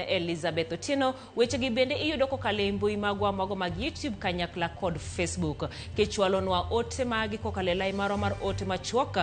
Elizabeth Otieno. Weche gi bende iyudo kokalo e mbui magwa mago mag YouTube kanyakla kod Facebook. Kichwalonwa ote magi kokalo e line maro mar ote machuok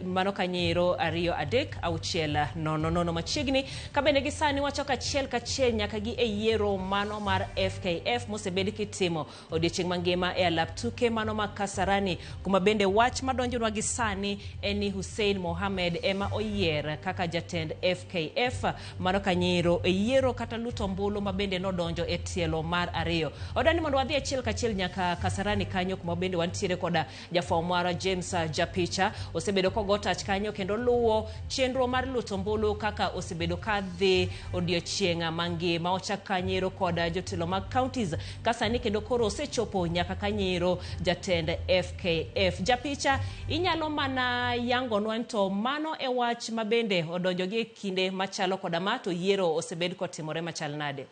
mano kanyero 23600 machiegni. Kabende gi sani wacho kachiel kachiel nyaka gi e yiero mano mar FKF mosebed kitimo odiochieng' mangima e alap tuke mano ma Kasarani, kuma bende wach madonjonwa gi sani eni Hussein Mohamed ema oyier kaka jatend FKF mano kanyero e yiero kata luto mbulu mabende nodonjo e tielo mar ariyo. Odani mondo wadhi achiel kachiel nyaka Kasarani kanyo kuma bende wantiere koda jafwambo James Japicha osebedo kogo tach kanyo kendo luwo chenro mar luto mbulu kaka osebedo kadhi odiochieng' mangima. Ochak kanyero koda jotelo mag counties kasani kendo koro osechopo nyaka kanyero jatend FKF. Japicha, inyalo mana yangonwa nto mano e wach mabende odonjo gi kinde machalo koda mato yiero osebed kotimore machal nade?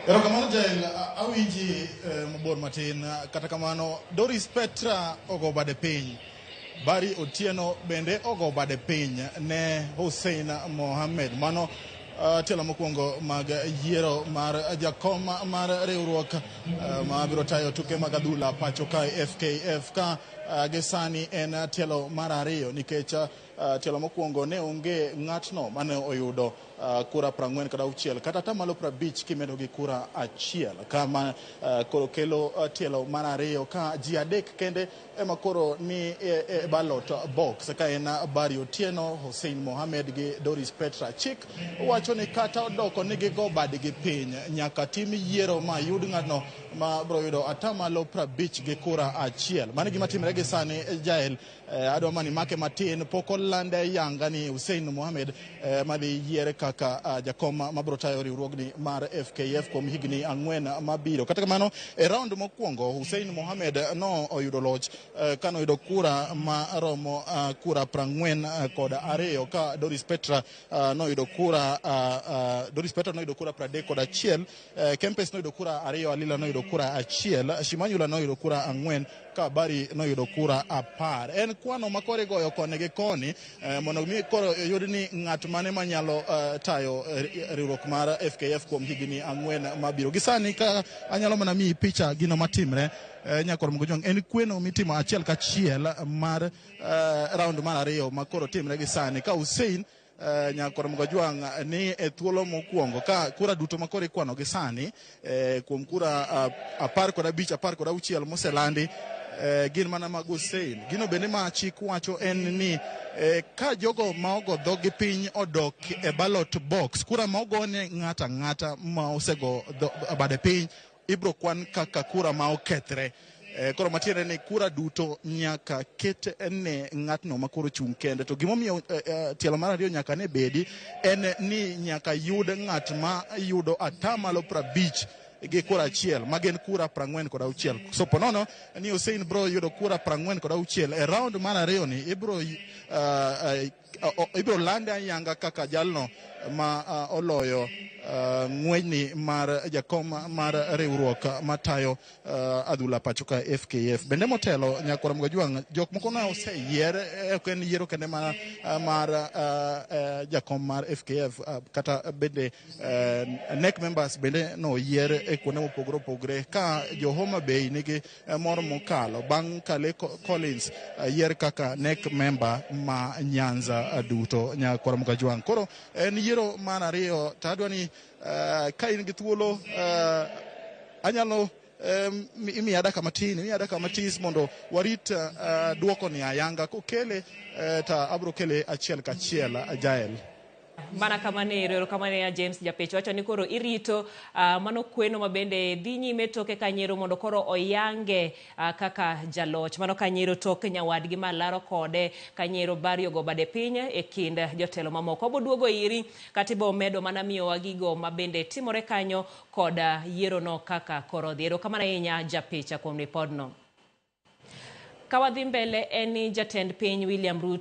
Erokamano Jael, awinji mabor matin. Kata kamano Doris Petra ogo bade piny, Bari Otieno bende ogo bade piny ne Hussein Mohamed mano telo mokwongo mag yiero mar jakom mar riwruok ma biro tayo tuke mag adhula pacho ka FKF ka gesani en telo mar ariyo nikech telo mokwongo ne onge ng'atno mane oyudo kura 46 kata tamalo 50 kimedo gi kura achiel kama koro kelo telo mar ariyo ka ji adek kende ema koro ni e ballot box ka en Bari Otieno, Hussein Mohamed gi Doris Petra. Chik wacho ni kata odoko ni gigo badgi piny nyaka tim yiero ma yud ng'atno ma bro yudo atamalo 50 gi kura achiel. Mano gima timre gi sani Jael. Adwa mani make matin poko lande yanga ni Hussein Mohamed madhi yiere kaka jakom mabro tayo riwruogni mar FKF kuom higni 4 mabiro. Kata kamano e round mokwongo Hussein Mohamed no oyudo loch kano yudo kura ma romo kura 42 ka Doris Petra no yudo kura 31, Kempes no yudo kura 2, Alila no yudo kura 1, Shimanyula no yudo kura 4 ka Bari no yudo kura 10. En kwano makore goyo kone gi koni mondo mi koro yud ni ng'at mane manyalo tayo riwruok mar FKF kuom higni 4 mabiro. Gisani ka anyalo mana mi picha gino matimre nyakoro mgojong en kweno mitimo achiel kachiel mar round mar ariyo makoro timre gisani ka Hussein nyakoro mgojwang ni e thuolo mokwongo ka kura duto makore kwano gisani kuom kura 15, 16 moselandi gin mana mag Hussein. Gino bende ma chik wacho en ni ka jogo ma ogo dhogi piny odok e ballot box, kura ma ogone ng'ata ma osego bade piny ibro kwan kaka kura ma okethre. Koro matiende ni kura duto nyaka ket ne ng'atno makoro chung' kende. To gimomiyo tielo mar ariyo nyaka ne bedi en ni nyaka yud ng'at ma yudo atamalo 50 gi kura achiel magen kura 46. So ponono ni Hussein bro yudo kura 46 e round mar ariyo ni ibro landa yanga kaka jalno ma oloyo ng'wenyni mar jakom mar riwruok matayo adhula pacho ka FKF. Bende motelo nyakoro mgojwang jok moko na oseyier en yiero kende mar jakom mar FKF kata bende NEC members bende no yier e kuonde mopogore opogore ka Johoma Bay nigi mor mokalo bang' Kale Collins yier kaka NEC member ma Nyanza duto nyakoro mgojwang. Koro en yiero mar ariyo tadwa ni ka in gi thuolo anyalo imiya daka matis mondo warit duoko ni ayanga kokele ta abro kele achiel kachiel Jael. Mana kamanero kamane ya James Japicha wacho ni koro irito mano kweno mabende dhi nyime toke kanyero mondo koro oyange kaka jaloch mano kanyero toke nyawadgi malaro kode kanyero Bari ogo bade piny e kind jotelo mamoko. Oboduogo iri katibo medo mana miyo wagigo mabende timore kanyo koda yiero no kaka koro dhiero. Kamana inya Japicha kuom ripodno. Kawadhi mbele eni jatend piny William Ruto